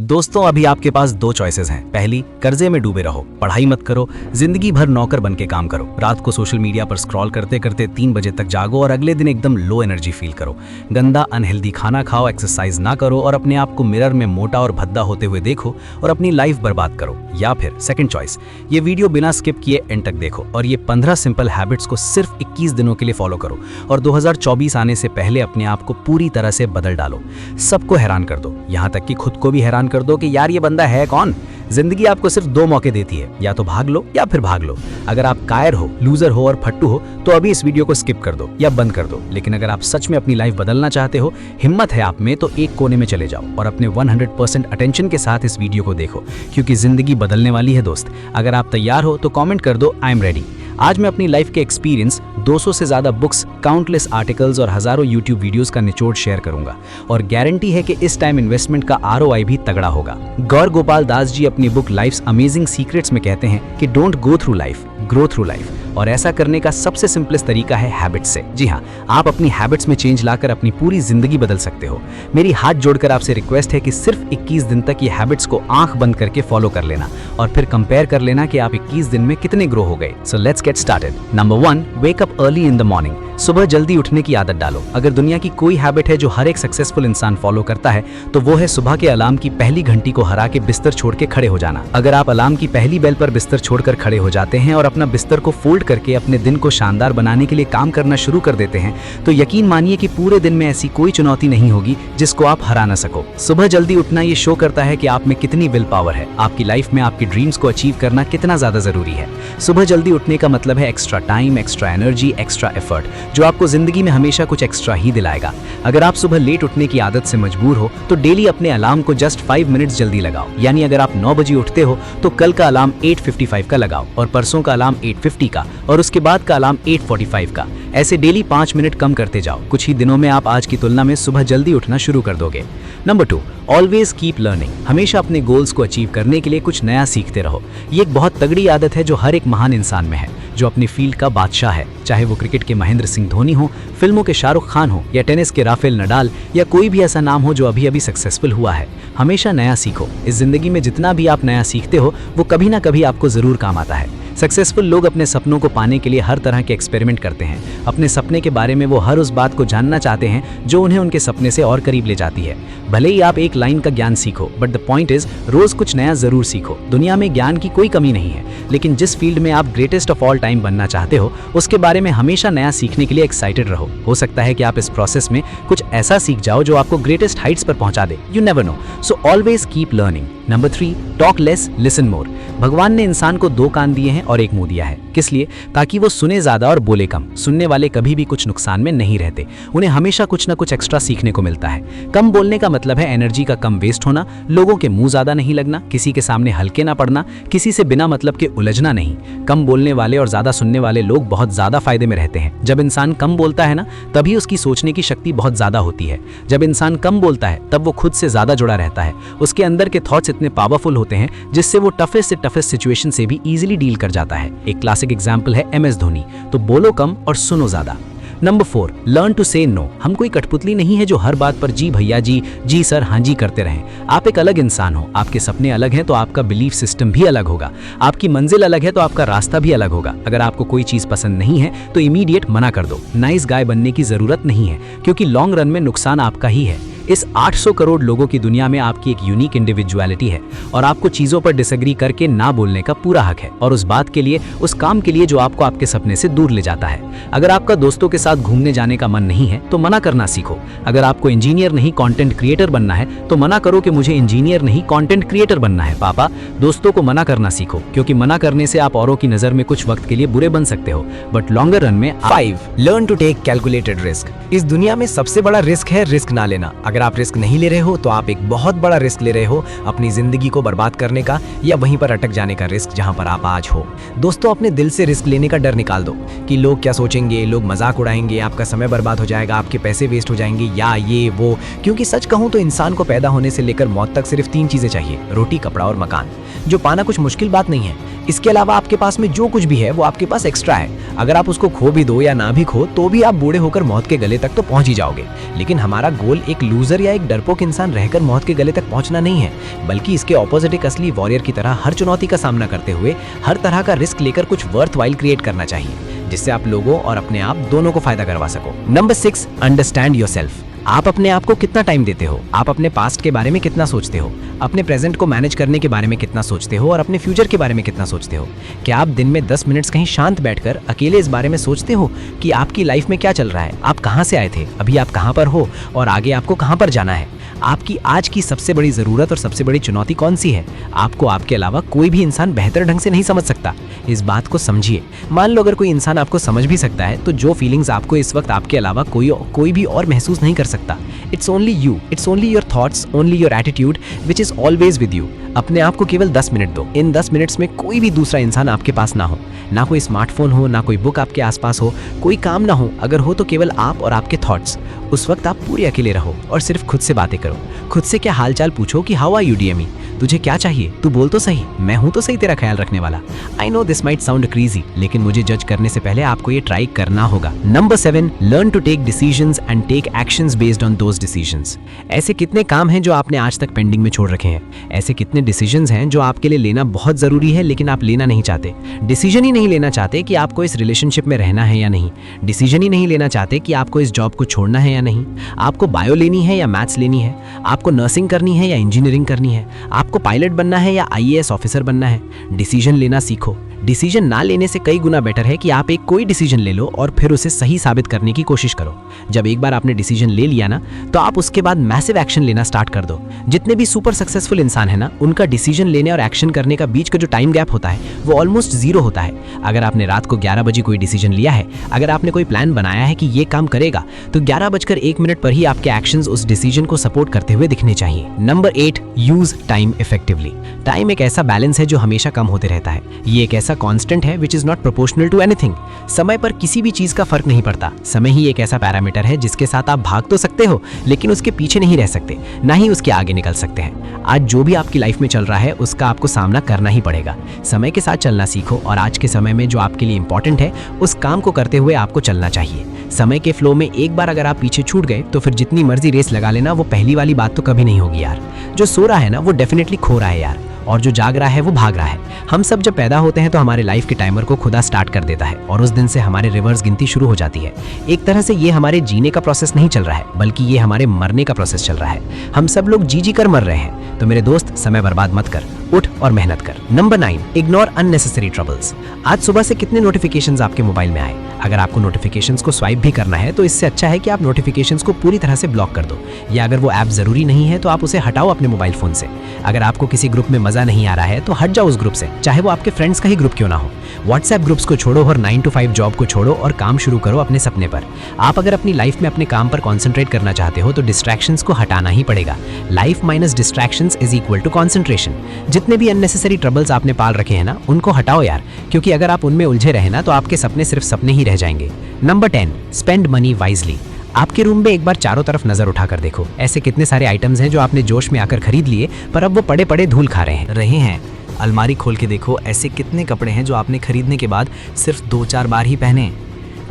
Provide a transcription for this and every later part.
दोस्तों, अभी आपके पास दो चॉइसेस हैं। पहली, कर्जे में डूबे रहो, पढ़ाई मत करो, जिंदगी भर नौकर बन के काम करो, रात को सोशल मीडिया पर स्क्रॉल करते करते 3 बजे तक जागो और अगले दिन एकदम लो एनर्जी फील करो। गंदा अनहेल्दी खाना खाओ, एक्सरसाइज ना करो और अपने आप को मिरर में मोटा और भद्दा होते हुए देखो और अपनी लाइफ बर्बाद करो। या फिर सेकंड चॉइस, ये वीडियो बिना स्किप किए एंड तक देखो और ये 15 सिंपल हैबिट्स को सिर्फ 21 दिनों के लिए फॉलो करो और 2024 आने से पहले अपने आप को पूरी तरह से बदल डालो। सबको हैरान कर दो, यहाँ तक कि खुद को भी हैरान कर दो कि यार ये बंदा है कौन। जिंदगी आपको सिर्फ 2 मौके देती है, या तो भाग लो या फिर भाग लो। अगर आप कायर हो, लूजर हो और फट्टू हो तो अभी इस वीडियो को स्किप कर दो या बंद कर दो। लेकिन अगर आप सच में अपनी लाइफ बदलना चाहते हो, हिम्मत है आप में, तो एक कोने में चले जाओ और अपने 100% अटेंशन के साथ इस वीडियो को देखो, क्योंकि जिंदगी बदलने वाली है दोस्त। अगर आप तैयार हो तो कॉमेंट कर दो आई एम रेडी। आज मैं अपनी लाइफ के एक्सपीरियंस, 200 से ज्यादा बुक्स, काउंटलेस आर्टिकल्स और हजारों यूट्यूब वीडियोस का निचोड़ शेयर करूंगा और गारंटी है कि इस टाइम इन्वेस्टमेंट का ROI भी तगड़ा होगा। गौर गोपाल दास जी अपनी बुक लाइफ्स अमेजिंग सीक्रेट्स में कहते हैं कि don't go through life, grow through life. और ऐसा करने का सबसे सिंपलेस्ट तरीका है हैबिट्स से। जी हाँ, आप अपनी हैबिट्स में चेंज लाकर अपनी पूरी जिंदगी बदल सकते हो। मेरी हाथ जोड़कर आपसे रिक्वेस्ट है कि सिर्फ 21 दिन तक ये हैबिट्स को आंख बंद करके फॉलो कर लेना और फिर कंपेयर कर लेना कि आप 21 दिन में कितने ग्रो हो गए। So let's get started. Number 1, wake up early in the morning. सुबह जल्दी उठने की आदत डालो। अगर दुनिया की कोई हैबिट है जो हर एक सक्सेसफुल इंसान फॉलो करता है तो वो है सुबह के अलार्म की पहली घंटी को हरा के बिस्तर छोड़ के खड़े हो जाना। अगर आप अलार्म की पहली बेल पर बिस्तर छोड़कर खड़े हो जाते हैं और अपना बिस्तर को फोल्ड करके अपने दिन को शानदार बनाने के लिए काम करना शुरू कर देते हैं तो यकीन मानिए कि पूरे दिन में ऐसी कोई चुनौती नहीं होगी जिसको आप हरा ना सको। सुबह जल्दी उठना ये शो करता है कि आप में कितनी विल पावर है, आपकी लाइफ में आपकी ड्रीम्स को अचीव करना कितना ज्यादा जरूरी है। सुबह जल्दी उठने का मतलब है extra time, extra energy, extra effort, जो आपको जिंदगी में हमेशा कुछ एक्स्ट्रा ही दिलाएगा। अगर आप सुबह लेट उठने की आदत से मजबूर हो तो डेली अपने अलार्म को जस्ट 5 मिनट्स जल्दी लगाओ। यानी अगर आप 9 बजे उठते हो तो कल का अलार्म 8:55 का लगाओ और परसों का अलार्म 8:50 का और उसके बाद का अलार्म 8:45 का। ऐसे डेली 5 मिनट कम करते जाओ। कुछ ही दिनों में आप आज की तुलना में सुबह जल्दी उठना शुरू कर दोगे। Number 2, always keep learning. हमेशा अपने गोल्स को अचीव करने के लिए कुछ नया सीखते रहो। ये एक बहुत तगड़ी आदत है जो हर एक महान इंसान में है, जो अपनी फील्ड का बादशाह है। चाहे वो क्रिकेट के महेंद्र सिंह धोनी हो, फिल्मों के शाहरुख खान हो या टेनिस के राफेल नडाल या कोई भी ऐसा नाम हो जो अभी अभी सक्सेसफुल हुआ है। हमेशा नया सीखो। इस जिंदगी में जितना भी आप नया सीखते हो वो कभी ना कभी आपको जरूर काम आता है। सक्सेसफुल लोग अपने सपनों को पाने के लिए हर तरह के एक्सपेरिमेंट करते हैं। अपने सपने के बारे में वो हर उस बात को जानना चाहते हैं जो उन्हें उनके सपने से और करीब ले जाती है। भले ही आप एक लाइन का ज्ञान सीखो, but the point is rose कुछ नया जरूर सीखो। दुनिया में ज्ञान की कोई कमी नहीं है, लेकिन जिस फील्ड में आप ग्रेटेस्ट ऑफ ऑल टाइम बनना चाहते हो उसके बारे में हमेशा नया सीखने के लिए एक्साइटेड रहो। हो सकता है कि आप इस प्रोसेस में कुछ ऐसा सीख जाओ जो आपको ग्रेटेस्ट हाइट्स पर पहुंचा दे। You never know, so always keep learning. Number 3, talk less, listen more. भगवान ने इंसान को 2 कान दिए हैं और 1 मुंह दिया है। किस लिए? ताकि वो सुने ज्यादा और बोले कम। सुनने वाले कभी भी कुछ नुकसान में नहीं रहते, उन्हें हमेशा कुछ ना कुछ एक्स्ट्रा सीखने को मिलता है। कम बोलने का मतलब है एनर्जी का कम वेस्ट होना, लोगों के मुंह ज्यादा नहीं लगना, किसी के सामने हल्के ना पड़ना, किसी से बिना मतलब के उलझना नहीं। कम बोलने वाले और ज्यादा सुनने वाले लोग बहुत ज्यादा फायदे में रहते हैं। जब इंसान कम बोलता है ना, तभी उसकी सोचने की शक्ति बहुत ज्यादा होती है। जब इंसान कम बोलता है तब वो खुद से ज्यादा जुड़ा रहता है। उसके अंदर के थॉट्स इतने पावरफुल होते हैं जिससे वो टफेस्ट से टफेस्ट सिचुएशन से भी इजीली डील कर जाता है। एक क्लासिक एग्जांपल है MS धोनी। तो बोलो कम और सुनो ज्यादा। नंबर 4, लर्न टू से नो। हम कोई कठपुतली नहीं है जो हर बात पर जी भैया जी, जी सर, हाँ जी करते रहें। आप एक अलग इंसान हो। आपके सपने अलग हैं तो आपका बिलीफ सिस्टम भी अलग होगा। आपकी मंजिल अलग है तो आपका रास्ता भी अलग होगा। अगर आपको कोई चीज पसंद नहीं है तो इमीडिएट मना कर दो। नाइस गाय बनने की जरूरत नहीं है, क्योंकि लॉन्ग रन में नुकसान आपका ही है। इस 800 करोड़ लोगों की दुनिया में आपकी एक यूनिक इंडिविजुअलिटी है और आपको चीजों पर डिसएग्री करके ना बोलने का पूरा हक है, और उस बात के लिए, उस काम के लिए जो आपको आपके सपने से दूर ले जाता है। अगर आपका दोस्तों के साथ घूमने जाने का मन नहीं है तो मना करना सीखो। अगर आपको इंजीनियर नहीं कंटेंट क्रिएटर बनना है तो मना करो कि मुझे इंजीनियर नहीं कंटेंट क्रिएटर बनना है। पापा, दोस्तों को मना करना सीखो, क्योंकि मना करने से आप औरों की नजर में कुछ वक्त के लिए बुरे बन सकते हो, बट लॉन्गर रन में। 5, learn to take calculated risk. इस दुनिया में सबसे बड़ा रिस्क है रिस्क ना लेना। अगर आप रिस्क नहीं ले रहे हो तो आप एक बहुत बड़ा रिस्क ले रहे हो, अपनी जिंदगी को बर्बाद करने का या वहीं पर अटक जाने का रिस्क जहां पर आप आज हो। दोस्तों, अपने दिल से रिस्क लेने का डर निकाल दो कि लोग क्या सोचेंगे, लोग मजाक उड़ाएंगे, आपका समय बर्बाद हो जाएगा, आपके पैसे वेस्ट हो जाएंगे या ये वो। क्योंकि सच कहूं तो इंसान को पैदा होने से लेकर मौत तक सिर्फ 3 चीजें चाहिए: रोटी, कपड़ा और मकान, जो पाना कुछ मुश्किल बात नहीं है। इसके अलावा आपके पास में जो कुछ भी है वो आपके पास एक्स्ट्रा है। अगर आप उसको खो भी दो या ना भी खो तो भी आप बूढ़े होकर मौत के गले तक तो पहुंच ही जाओगे। लेकिन हमारा गोल एक लूजर या एक डरपोक इंसान रहकर मौत के गले तक पहुंचना नहीं है, बल्कि इसके ऑपोजिट एक असली वॉरियर की तरह हर चुनौती का सामना करते हुए हर तरह का रिस्क लेकर कुछ वर्थ वाइल क्रिएट करना चाहिए, जिससे आप लोगों और अपने आप दोनों को फायदा करवा सको। Number 6, understand yourself. आप अपने आप को कितना टाइम देते हो, आप अपने पास्ट के बारे में कितना सोचते हो, अपने प्रेजेंट को मैनेज करने के बारे में कितना सोचते हो और अपने फ्यूचर के बारे में कितना सोचते हो। क्या आप दिन में 10 मिनट्स कहीं शांत बैठकर अकेले इस बारे में सोचते हो कि आपकी लाइफ में क्या चल रहा है, आप कहाँ से आए थे, अभी आप कहाँ पर हो और आगे आपको कहाँ पर जाना है। आपकी आज की सबसे बड़ी ज़रूरत और सबसे बड़ी चुनौती कौन सी है, आपको आपके अलावा कोई भी इंसान बेहतर ढंग से नहीं समझ सकता। इस बात को समझिए। मान लो अगर कोई इंसान आपको समझ भी सकता है तो जो फीलिंग्स आपको इस वक्त आपके अलावा कोई भी और महसूस नहीं कर सकता। It's only you, it's only your thoughts, only your attitude which is always with you. अपने आप को केवल 10 मिनट दो। इन 10 मिनट्स में कोई भी दूसरा इंसान आपके पास ना हो, ना कोई स्मार्टफोन हो, ना कोई बुक आपके आसपास हो, कोई काम ना हो। अगर हो तो केवल आप और आपके थॉट्स। उस वक्त आप पूरे अकेले रहो और सिर्फ खुद से बातें करो। खुद से क्या हालचाल पूछो कि हाउ आर यू डीएमई, तुझे क्या चाहिए, तू बोल तो सही, मैं हूं तो सही तेरा ख्याल रखने वाला। I know this might sound crazy, लेकिन मुझे जज करने से पहले आपको ये ट्राई करना होगा। Number 7, learn to take decisions and take actions based on those decisions. ऐसे कितने काम हैं जो आपने आज तक पेंडिंग में छोड़ रखे हैं? ऐसे कितने डिसीजंस हैं जो आपके लिए लेना बहुत जरूरी है लेकिन आप लेना नहीं चाहते? डिसीजन ही नहीं लेना चाहते कि आपको इस रिलेशनशिप में रहना है या नहीं। डिसीजन ही नहीं लेना चाहते कि आपको इस जॉब को छोड़ना है या नहीं। आपको बायो लेनी है या मैथ्स लेनी है। आपको नर्सिंग करनी है या इंजीनियरिंग करनी है। आपको पायलट बनना है या आईएएस ऑफिसर बनना है। डिसीजन लेना सीखो। डिसीजन ना लेने से कई गुना बेटर है कि आप एक कोई डिसीजन ले लो और फिर उसे सही साबित करने की कोशिश करो। जब एक बार आपने डिसीजन ले लिया ना, तो आप उसके बाद मैसिव एक्शन लेना स्टार्ट कर दो। जितने भी सुपर सक्सेसफुल इंसान है ना, उनका डिसीजन लेने और एक्शन करने का बीच का जो टाइम गैप होता है वो ऑलमोस्ट 0 होता है। अगर आपने रात को 11 बजे कोई डिसीजन लिया है, अगर आपने कोई प्लान बनाया है कि ये काम करेगा, तो 11:01 पर ही आपके एक्शंस उस डिसीजन को सपोर्ट करते हुए दिखने चाहिए। Number 8, use time effectively. Time एक ऐसा बैलेंस है जो हमेशा कम होते रहता है। ये एक ऐसा कांस्टेंट है which is not proportional to anything. समय पर किसी भी चीज का फर्क नहीं पड़ता। समय ही एक ऐसा पैरामीटर है जिसके साथ आप भाग तो सकते हो लेकिन उसके पीछे नहीं रह सकते, ना ही उसके आगे निकल सकते हैं। आज जो भी आपकी लाइफ में चल रहा है उसका आपको सामना करना ही पड़ेगा। समय के साथ चलना सीखो और आज के समय में जो आपके लिए इंपॉर्टेंट है उस काम को करते हुए आपको चलना चाहिए। समय के फ्लो में एक बार अगर आप पीछे छूट गए तो फिर जितनी मर्जी रेस लगा लेना, वो पहली वाली बात तो कभी नहीं होगी यार। जो सो रहा है ना वो डेफिनेटली खो रहा है यार, और जो जाग रहा है वो भाग रहा है। हम सब जब पैदा होते हैं तो हमारे लाइफ के टाइमर को खुदा स्टार्ट कर देता है और उस दिन से हमारे रिवर्स गिनती शुरू हो जाती है। एक तरह से ये हमारे जीने का प्रोसेस नहीं चल रहा है, बल्कि ये हमारे मरने का प्रोसेस चल रहा है। हम सब लोग जी कर मर रहे हैं। तो मेरे दोस्त, समय बर्बाद मत कर, उठ और मेहनत कर। Number 9, ignore unnecessary troubles. आज सुबह से कितने नोटिफिकेशंस आपके मोबाइल में आए? अगर आपको नोटिफिकेशंस को स्वाइप भी करना है तो इससे अच्छा है कि आप नोटिफिकेशंस को पूरी तरह से ब्लॉक कर दो, या अगर वो ऐप जरूरी नहीं है तो आप उसे हटाओ अपने मोबाइल फोन से। अगर आपको किसी ग्रुप में मजा नहीं आ रहा है तो हट जाओ उस ग्रुप से, चाहे वो आपके फ्रेंड्स का ही ग्रुप क्यों ना हो। व्हाट्सएप ग्रुप्स को छोड़ो और 9 to 5 जॉब को छोड़ो और काम शुरू करो अपने सपने पर। आप अगर अपनी लाइफ में अपने काम पर कॉन्सेंट्रेट करना चाहते हो तो डिस्ट्रैक्शंस को हटाना ही पड़ेगा। Life minus distractions is equal to concentration. जितने भी अननेसेसरी ट्रबल्स आपने पाल रखे हैं ना, उनको हटाओ यार, क्योंकि अगर आप उनमें उलझे रहे ना तो आपके सपने सिर्फ सपने ही रह जाएंगे। Number 10, spend money wisely. आपके रूम में एक बार चारों तरफ नजर उठाकर देखो। ऐसे कितने सारे आइटम्स हैं जो आपने जोश में आकर खरीद लिए पर अब वो पड़े पड़े धूल खा रहे हैं। अलमारी खोल के देखो, ऐसे कितने कपड़े हैं जो आपने खरीदने के बाद सिर्फ 2-4 बार ही पहने।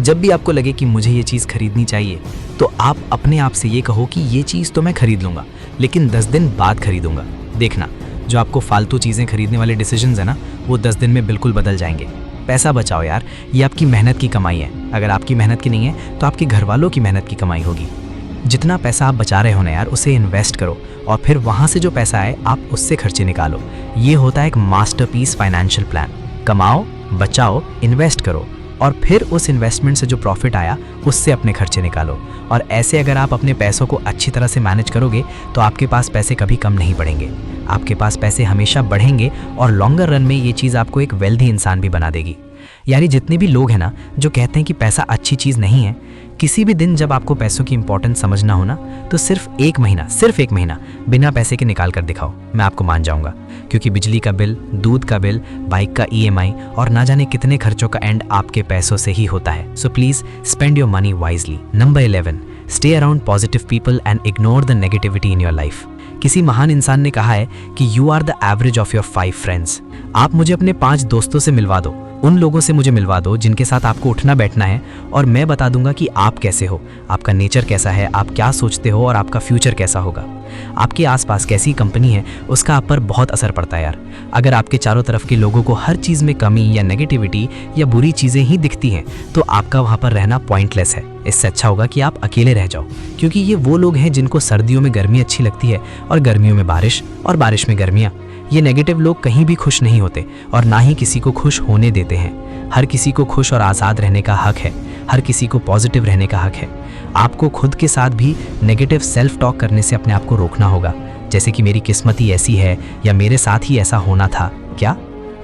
जब भी आपको लगे कि मुझे ये चीज़ खरीदनी चाहिए तो आप अपने आप से ये कहो कि ये चीज़ तो मैं खरीद लूँगा, लेकिन 10 दिन बाद खरीदूँगा। देखना, जो आपको फालतू चीज़ें खरीदने वाले डिसीजंस है ना, वो 10 दिन में बिल्कुल बदल जाएंगे। पैसा बचाओ यार, ये आपकी मेहनत की कमाई है। अगर आपकी मेहनत की नहीं है तो आपके घर वालों की मेहनत की कमाई होगी। जितना पैसा आप बचा रहे हो ना यार, उसे इन्वेस्ट करो और फिर वहाँ से जो पैसा आए आप उससे खर्चे निकालो। ये होता है एक मास्टरपीस फाइनेंशियल प्लान। कमाओ, बचाओ, इन्वेस्ट करो और फिर उस इन्वेस्टमेंट से जो प्रॉफिट आया उससे अपने खर्चे निकालो। और ऐसे अगर आप अपने पैसों को अच्छी तरह से मैनेज करोगे तो आपके पास पैसे कभी कम नहीं पड़ेंगे। आपके पास पैसे हमेशा बढ़ेंगे और लॉन्गर रन में ये चीज़ आपको एक वेल्दी इंसान भी बना देगी। यानी जितने भी लोग हैं ना जो कहते हैं कि पैसा अच्छी चीज़ नहीं है, किसी भी दिन जब आपको पैसों की इंपॉर्टेंस समझना हो ना, तो सिर्फ एक महीना बिना पैसे के निकाल कर दिखाओ, मैं आपको मान जाऊंगा। क्योंकि बिजली का बिल, दूध का बिल, बाइक का EMI और ना जाने कितने खर्चों का एंड आपके पैसों से ही होता है। So please spend your money wisely. Number 11, stay around positive people and ignore the negativity in your life. किसी महान इंसान ने कहा है कि you are the average of your 5 friends. आप मुझे अपने 5 दोस्तों से मिलवा दो, उन लोगों से मुझे मिलवा दो जिनके साथ आपको उठना बैठना है, और मैं बता दूंगा कि आप कैसे हो, आपका नेचर कैसा है, आप क्या सोचते हो और आपका फ्यूचर कैसा होगा। आपके आसपास कैसी कंपनी है उसका आप पर बहुत असर पड़ता है यार। अगर आपके चारों तरफ के लोगों को हर चीज़ में कमी या नेगेटिविटी या बुरी चीज़ें ही दिखती हैं तो आपका वहाँ पर रहना पॉइंटलेस है। इससे अच्छा होगा कि आप अकेले रह जाओ, क्योंकि ये वो लोग हैं जिनको सर्दियों में गर्मी अच्छी लगती है और गर्मियों में बारिश और बारिश में गर्मियाँ। ये नेगेटिव लोग कहीं भी खुश नहीं होते और ना ही किसी को खुश होने देते हैं। हर किसी को खुश और आज़ाद रहने का हक है, हर किसी को पॉजिटिव रहने का हक है। आपको खुद के साथ भी नेगेटिव सेल्फ टॉक करने से अपने आप को रोकना होगा, जैसे कि मेरी किस्मत ही ऐसी है या मेरे साथ ही ऐसा होना था क्या।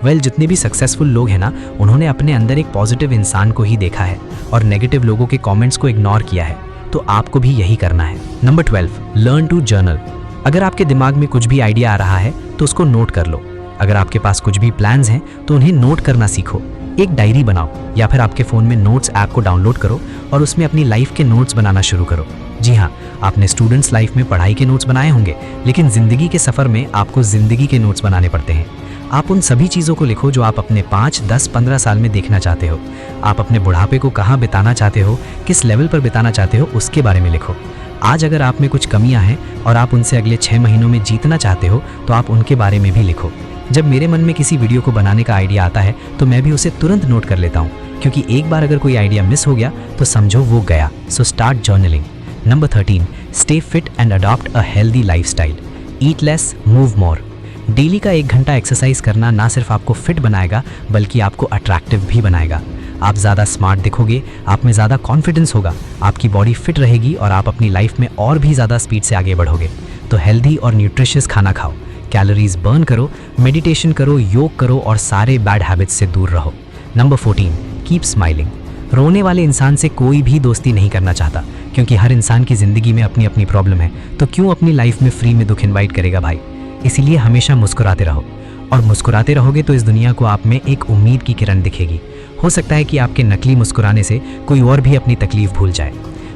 जितने भी सक्सेसफुल लोग हैं ना, उन्होंने अपने अंदर एक पॉजिटिव इंसान को ही देखा है और नेगेटिव लोगों के कमेंट्स को इग्नोर किया है। तो आपको भी यही करना है। Number 12, learn to journal. अगर आपके दिमाग में कुछ भी आइडिया आ रहा है तो उसको नोट कर लो। अगर आपके पास कुछ भी प्लान्स हैं तो उन्हें नोट करना सीखो। एक डायरी बनाओ या फिर आपके फ़ोन में नोट्स ऐप को डाउनलोड करो और उसमें अपनी लाइफ के नोट्स बनाना शुरू करो। जी हाँ, आपने स्टूडेंट्स लाइफ में पढ़ाई के नोट्स बनाए होंगे, लेकिन ज़िंदगी के सफ़र में आपको ज़िंदगी के नोट्स बनाने पड़ते हैं। आप उन सभी चीज़ों को लिखो जो आप अपने 5, 10, 15 साल में देखना चाहते हो। आप अपने बुढ़ापे को कहाँ बिताना चाहते हो, किस लेवल पर बिताना चाहते हो, उसके बारे में लिखो। आज अगर आप में कुछ कमियां हैं और आप उनसे अगले 6 महीनों में जीतना चाहते हो तो आप उनके बारे में भी लिखो। जब मेरे मन में किसी वीडियो को बनाने का आइडिया आता है तो मैं भी उसे तुरंत नोट कर लेता हूँ, क्योंकि एक बार अगर कोई आइडिया मिस हो गया तो समझो वो गया। So start journaling. Number 13, stay fit and adopt a healthy lifestyle. Eat less, move more. Daily का 1 घंटा एक्सरसाइज करना ना सिर्फ आपको फिट बनाएगा बल्कि आपको अट्रैक्टिव भी बनाएगा। आप ज़्यादा स्मार्ट दिखोगे, आप में ज़्यादा कॉन्फिडेंस होगा, आपकी बॉडी फिट रहेगी और आप अपनी लाइफ में और भी ज़्यादा स्पीड से आगे बढ़ोगे। तो हेल्दी और न्यूट्रिशियस खाना खाओ, कैलोरीज बर्न करो, मेडिटेशन करो, योग करो और सारे बैड हैबिट्स से दूर रहो। Number 14, keep smiling. रोने वाले इंसान से कोई भी दोस्ती नहीं करना चाहता, क्योंकि हर इंसान की ज़िंदगी में अपनी अपनी प्रॉब्लम है। तो क्यों अपनी लाइफ में फ्री में दुख इन्वाइट करेगा भाई। इसीलिए हमेशा मुस्कुराते रहो, और मुस्कुराते रहोगे तो इस दुनिया को आप में एक उम्मीद की किरण दिखेगी। हो सकता है कि आपके नकली मुस्कुराने से कोई और भी अपनी तकलीफ भूल जाए।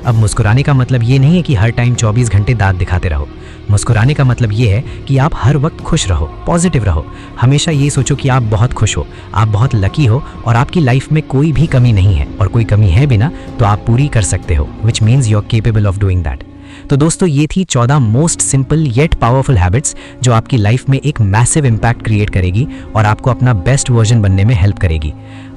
अब मुस्कुराने का मतलब ये नहीं है कि हर टाइम 24 घंटे दांत दिखाते रहो। मुस्कुराने का मतलब ये है कि आप हर वक्त खुश रहो, पॉजिटिव रहो। हमेशा ये सोचो कि आप बहुत खुश हो, आप बहुत लकी हो और आपकी लाइफ में कोई भी कमी नहीं है, और कोई कमी है भी ना तो आप पूरी कर सकते हो, which means you are capable of doing that. तो दोस्तों, ये थी 14 most simple yet powerful habits जो आपकी लाइफ में एक मैसिव इम्पैक्ट क्रिएट करेगी और आपको अपना बेस्ट वर्जन बनने में हेल्प करेगी।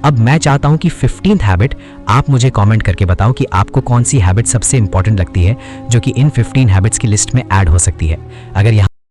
अब मैं चाहता हूं कि 15th हैबिट आप मुझे कमेंट करके बताओ कि आपको कौन सी हैबिट सबसे इंपॉर्टेंट लगती है जो कि इन 15 हैबिट्स की लिस्ट में ऐड हो सकती है। अगर यहाँ